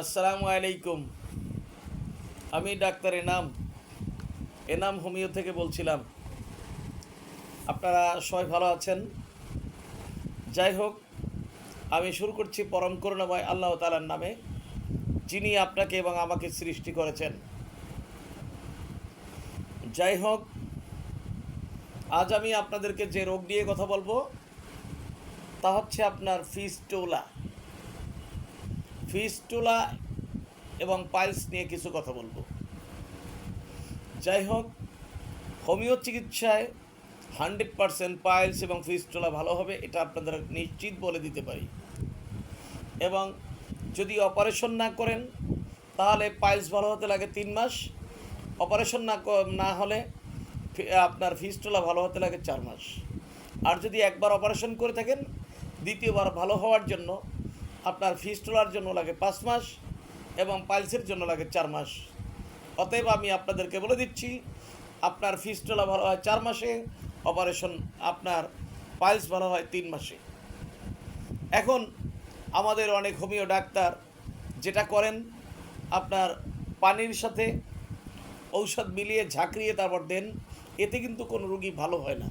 আসসালামু আলাইকুম। আমি ডাক্তার এনাম হোমিও থেকে বলছিলাম। আপনারা সবাই ভালো আছেন? যাই হোক, আমি শুরু করছি পরম করুণাময় আল্লাহ তাআলার নামে, যিনি আপনাকে এবং আমাকে সৃষ্টি করেছেন। যাই হোক, আজ আমি আপনাদেরকে যে রোগ নিয়ে কথা বলবো তা হচ্ছে আপনার ফিস্টুলা এবং পাইলস নিয়ে কিছু কথা বলবো। যাই হোক, হোমিও চিকিৎসায় 100% পাইলস এবং ফিস্টুলা ভালো হবে, এটা আপনাদের নিশ্চিত বলে দিতে পারি। এবং যদি অপারেশন না করেন তাহলে পাইলস ভালো হতে লাগে 3 মাস, অপারেশন না হলে আপনার ফিস্টুলা ভালো হতে লাগে 4 মাস। আর যদি একবার অপারেশন করে থাকেন, দ্বিতীয়বার ভালো হওয়ার জন্য আপনার ফিস্টুলার জন্য লাগে 5 মাস এবং পাইলসের জন্য লাগে 4 মাস। অতএব আমি আপনাদেরকে বলে দিচ্ছি, আপনার ফিস্টুলা ভালো হয় 4 মাসে, অপারেশন আপনার পাইলস ভালো হয় 3 মাসে। এখন আমাদের অনেক হোমিও ডাক্তার যেটা করেন, আপনার পানির সাথে ঔষধ মিলিয়ে ঝাঁকড়িয়ে তারপর দেন, এতে কিন্তু কোনো রুগী ভালো হয় না।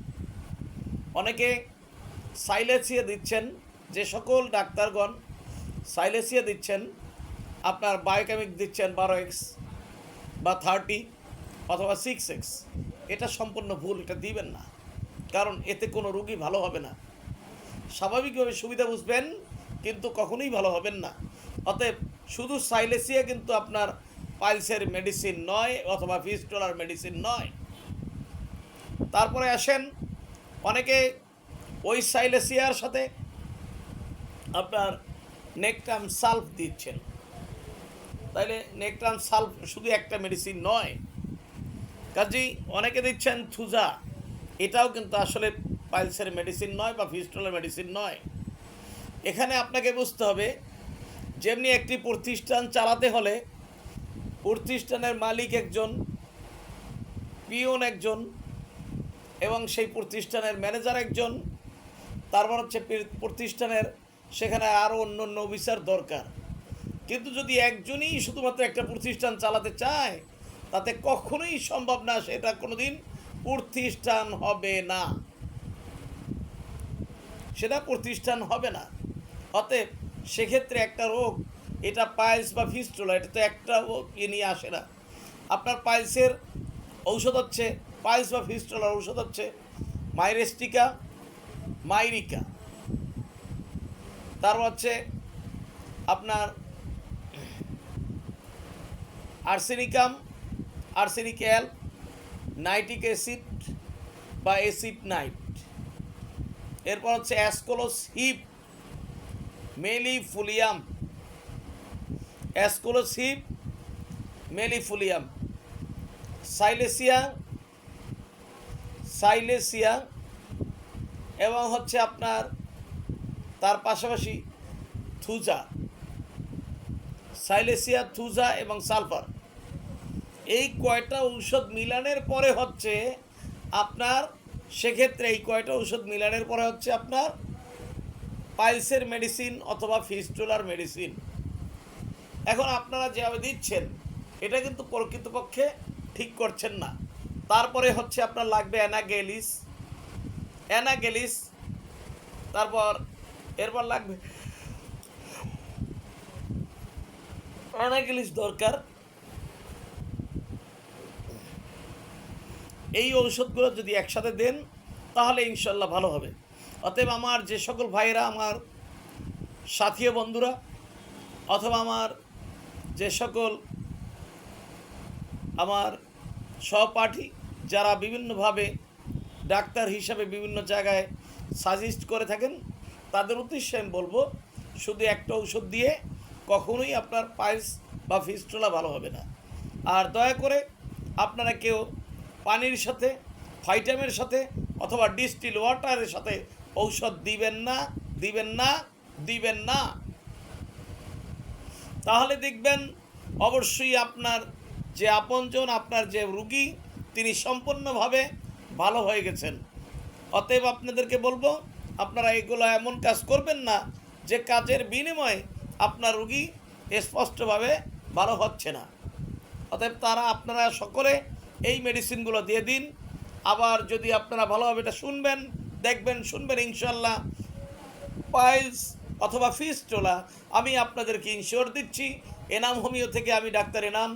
অনেকে সাইলেসিয়া দিচ্ছেন, যে সকল ডাক্তারগণ সাইলেসিয়া দিচ্ছেন, আপনার বায়োকেমিক দিচ্ছেন 12x বা 30 অথবা 6x, এটা সম্পূর্ণ ভুল। এটা দিবেন না, কারণ এতে কোনো রুগী ভালো হবে না। স্বাভাবিকভাবে সুবিধা বুঝবেন, কিন্তু কখনোই ভালো হবেন না। অতএব শুধু সাইলেসিয়া কিন্তু আপনার পাইলসের মেডিসিন নয়, অথবা ফিস্টুলার মেডিসিন নয়। তারপরে আসেন, অনেকে ওই সাইলেসিয়ার সাথে আপনার নেকটাম সালফ দিচ্ছেন। তাইলে নেকটাম সালফ শুধু একটা মেডিসিন নয়, কাজেই অনেকে দিচ্ছেন থুজা, এটাও কিন্তু আসলে পাইলসের মেডিসিন নয় বা ফিস্টুলার মেডিসিন নয়। এখানে আপনাকে বুঝতে হবে, যেমনি একটি প্রতিষ্ঠান চালাতে হলে প্রতিষ্ঠানের মালিক একজন, পিওন একজন, এবং সেই প্রতিষ্ঠানের ম্যানেজার একজন, তারপর হচ্ছে প্রতিষ্ঠানের সেখানে আরও অন্য অন্য অফিসার দরকার। কিন্তু যদি একজনই শুধুমাত্র একটা প্রতিষ্ঠান চালাতে চায়, তাতে কখনোই সম্ভব না, সেটা কোনোদিন প্রতিষ্ঠান হবে না, সেটা প্রতিষ্ঠান হবে না। অতএব সেক্ষেত্রে একটা রোগ, এটা পাইলস বা ফিস্টুলা, এটা তো একটা নিয়ে আসে না। আপনার পাইলসের ঔষধ হচ্ছে, পাইলস বা ফিস্টুলার ঔষধ হচ্ছে মাইরিকা, তারপর হচ্ছে আপনার আর্সেনিক অ্যাল, নাইট্রিক অ্যাসিড বা অ্যাসিড নাইট, এরপর হচ্ছে অ্যাসকোলোসিপ, মেলিফুলিয়াম, সাইলেসিয়া এবং হচ্ছে আপনার তার পাশাপাশি সাইলেসিয়া, থুজা এবং সালফার। এই কয়টা ঔষধ মিলানের পরে হচ্ছে আপনার, সেক্ষেত্রে এই কয়টা ঔষধ মিলানের পরে হচ্ছে আপনার পাইলসের মেডিসিন অথবা ফিস্টুলার মেডিসিন। এখন আপনারা যেভাবে দিচ্ছেন, এটা কিন্তু প্রকৃতপক্ষে ঠিক করছেন না। তারপরে হচ্ছে আপনার লাগবে অ্যানাগেলিস, এরপর লাগবে অ্যানাগেলিস দরকার। এই ঔষধগুলো যদি একসাথে দেন, তাহলে ইনশাল্লাহ ভালো হবে। অতএব আমার যে সকল ভাইয়েরা, আমার সাথী বন্ধুরা, অথবা আমার যে সকল আমার সহপাঠী, যারা বিভিন্নভাবে ডাক্তার হিসাবে বিভিন্ন জায়গায় সাজেস্ট করে থাকেন, তাদের উদ্দেশ্যে আমি বলবো, শুধু একটা ঔষধ দিয়ে কখনোই আপনার পাইলস বা ফিস্টুলা ভালো হবে না। আর দয়া করে আপনারা কেউ পানির সাথে, ভাইটামিনের সাথে অথবা ডিস্টিল ওয়াটারের সাথে ঔষধ দিবেন না। তাহলে দেখবেন অবশ্যই আপনার যে আপনজন, আপনার যে রুগী, তিনি সম্পূর্ণভাবে ভালো হয়ে গেছেন। অতএব আপনাদেরকে বলবো, আপনারা এগুলো এমন কাজ করবেন না যে কাজের বিনিময়ে আপনার রুগী স্পষ্টভাবে ভালো হচ্ছে না। অতএব আপনারা সকলে এই মেডিসিনগুলো দিয়ে দিন। আবার যদি আপনারা ভালোভাবে এটা শুনবেন ইনশাল্লাহ পাইলস অথবা ফিস্টুলা আমি আপনাদেরকে ইনশিওর দিচ্ছি। এনাম হোমিও থেকে আমি ডাক্তার এনাম,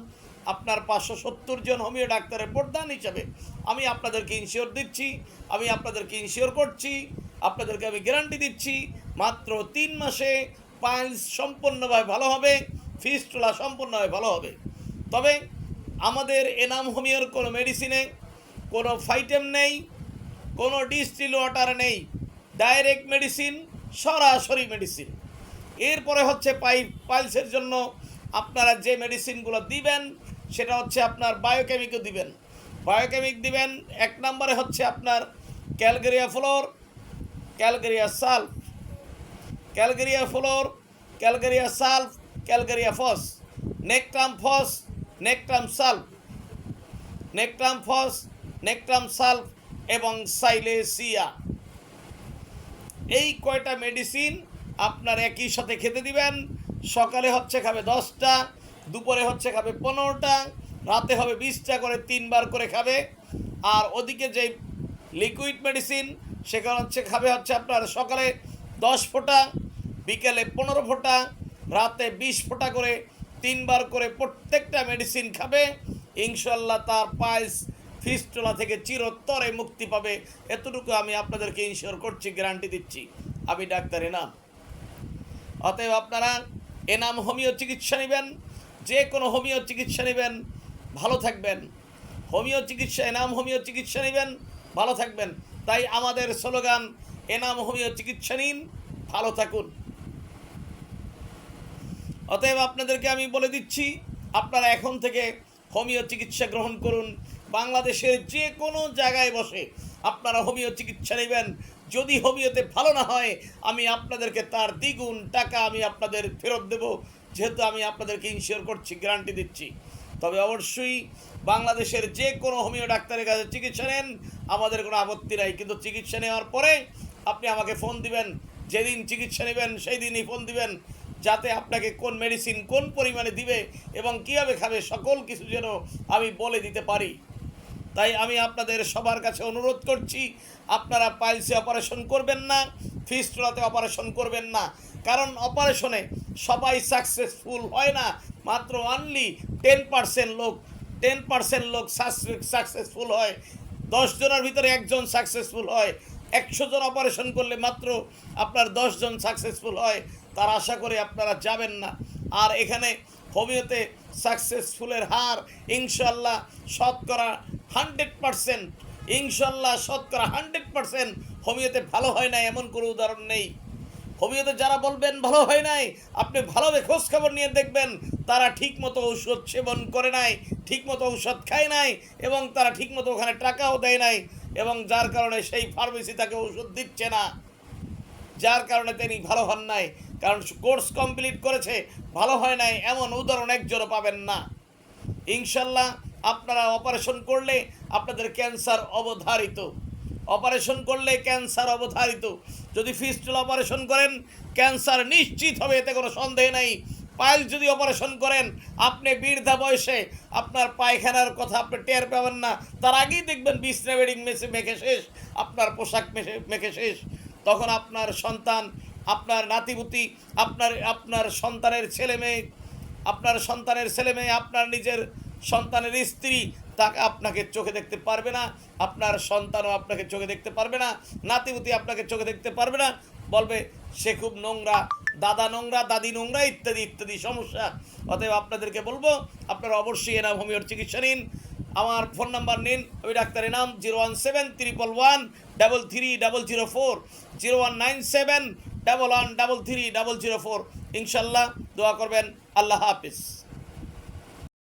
আপনার 570 জন হোমিও ডাক্তারের প্রধান হিসাবে আমি আপনাদেরকে ইনশিওর দিচ্ছি, আমি আপনাদেরকে ইনশিওর করছি, আপনাদেরকে আমি গ্যারান্টি দিচ্ছি মাত্র 3 মাসে পাইলস সম্পূর্ণভাবে ভালো হবে, ফিস্টুলা সম্পূর্ণভাবে ভালো হবে। তবে আমাদের এনাম হোমিওর কোনো মেডিসিনে কোনো ফাইটেম নেই, কোনো ডিস্টিল ওয়াটার নেই, ডাইরেক্ট মেডিসিন, সরাসরি মেডিসিন। এরপরে হচ্ছে পাইলসের জন্য আপনারা যে মেডিসিনগুলো দিবেন সেটা হচ্ছে আপনার বায়োকেমিকও দিবেন। বায়োকেমিক দিবেন 1 নম্বরে হচ্ছে আপনার ক্যালগেরিয়া ফ্লোর, ক্যালগেরিয়া সালফ, ক্যালগেরিয়া ফ্লোর, ক্যালগেরিয়া সালফ, ক্যালগেরিয়া ফস, নেকটাম ফস, নেকটাম সালফ, নেকটাম ফস, নেকটাম সালফ এবং সাইলেসিয়া। এই কয়টা মেডিসিন আপনার একই সাথে খেতে দিবেন। সকালে হচ্ছে খাবে 10টা, দুপুরে হচ্ছে খাবে 15টা, রাতে হবে 20টা করে 3 বার করে খাবে। আর ওদিকে যে লিকুইড মেডিসিন সেখানে খাবে আপনার সকালে 10 ফোঁটা, বিকেলে 15 ফোঁটা, রাতে 20 ফোঁটা করে 3 বার করে প্রত্যেকটা মেডিসিন খাবে। ইনশাল্লাহ তার পাইলস ফিস্টুলা থেকে চিরতরে মুক্তি পাবে। এতটুকু আমি আপনাদেরকে ইনশিওর করছি, গ্যারান্টি দিচ্ছি। আমি ডাক্তার এনাম। অতএব আপনারা এনাম হোমিও চিকিৎসা নেবেন, যে কোনো হোমিও চিকিৎসা নেবেন, ভালো থাকবেন। হোমিও চিকিৎসা, এনাম হোমিও চিকিৎসা নেবেন, ভালো থাকবেন। তাই আমাদের স্লোগান এনাম হোমিও চিকিৎসা নিন, ভালো থাকুন। অতএব আপনাদেরকে আমি বলে দিচ্ছি, আপনারা এখন থেকে হোমিও চিকিৎসা গ্রহণ করুন। বাংলাদেশের যে কোনো জায়গায় বসে আপনারা হোমিও চিকিৎসা নেবেন। যদি হোমিওতে ভালো না হয় আমি আপনাদেরকে তার দ্বিগুণ টাকা আমি আপনাদের ফেরত দেব, যেহেতু আমি আপনাদেরকে ইনশিওর করছি, গ্যারান্টি দিচ্ছি। তবে অবশ্যই বাংলাদেশের যে কোনো হোমিও ডাক্তারের কাছে চিকিৎসা নেন, আমাদের কোনো আপত্তি নাই। কিন্তু চিকিৎসা নেওয়ার পরে আপনি আমাকে ফোন দিবেন, যেদিন চিকিৎসা নেবেন সেই দিনই ফোন দিবেন, যাতে আপনাকে কোন মেডিসিন কোন পরিমাণে দিবে এবং কীভাবে খাবে সকল কিছু যেন আমি বলে দিতে পারি। তাই আমি আপনাদের সবার কাছে অনুরোধ করছি, আপনারা পাইলসে অপারেশন করবেন না, ফিস্টুলাতে অপারেশন করবেন না। কারণ অপারেশনে সবাই সাকসেসফুল হয় না, মাত্র অনলি 10% লোক সাকসেসফুল হয়। 10 জনের ভিতরে 1 জন সাকসেসফুল হয়। 100 জন অপারেশন করলে মাত্র আপনার 10 জন সাকসেসফুল হয়। তার আশা করে আপনারা যাবেন না। আর এখানে হোমিওতে সাকসেসফুলের হার ইনশাল্লাহ শতকরা 100%, ইনশাল্লাহ শতকরা 100% হোমিওতে ভালো হয় না এমন কোনো উদাহরণ নেই। হোমিওতে যারা বলবেন ভালো হয় নাই, আপনি ভালোভাবে খোঁজখবর নিয়ে দেখবেন তারা ঠিকমতো ঔষধ সেবন করে নাই, ঠিকমতো ঔষধ খায় নাই এবং তারা ঠিকমতো ওখানে টাকাও দেয় নাই, এবং যার কারণে সেই ফার্মেসি তাকে ঔষধ দিচ্ছে না, যার কারণে তিনি ভালো হন নাই। কারণ কোর্স কমপ্লিট করেছে, ভালো হয় নাই এমন উদাহরণ একজনও পাবেন না। ইনশাল্লাহ আপনারা অপারেশন করলে আপনাদের ক্যান্সার অবধারিত, অপারেশন করলে ক্যান্সার অবধারিত। যদি ফিস্টুলা অপারেশন করেন ক্যান্সার নিশ্চিত হবে, এতে কোনো সন্দেহ নেই। পাইলস যদি অপারেশন করেন আপনি বৃদ্ধা বয়সে আপনার পায়খানার কথা আপনি টের পাবেন না, তার আগেই দেখবেন বিছনা বেডিং মেখে শেষ, আপনার পোশাক মেখে শেষ। তখন আপনার সন্তান, আপনার নাতিপুতি, আপনার সন্তানের ছেলে মেয়ে, আপনার নিজের সন্তানের স্ত্রী তাকে আপনাকে চোখে দেখতে পারবে না, আপনার সন্তানও আপনাকে চোখে দেখতে পারবে না, নাতিপুতি আপনাকে চোখে দেখতে পারবে না, বলবে সে খুব নোংরা, দাদা নোংরা, দাদি নোংরা, ইত্যাদি ইত্যাদি সমস্যা। অতএব আপনাদেরকে বলবো আপনারা অবশ্যই এনাম হোমিওর চিকিৎসা নিন। আমার ফোন নাম্বার নিন, ওই ডাক্তার এনাম 01711133004, 019711333004। ইনশাল্লাহ দোয়া করবেন। আল্লাহ হাফিজ।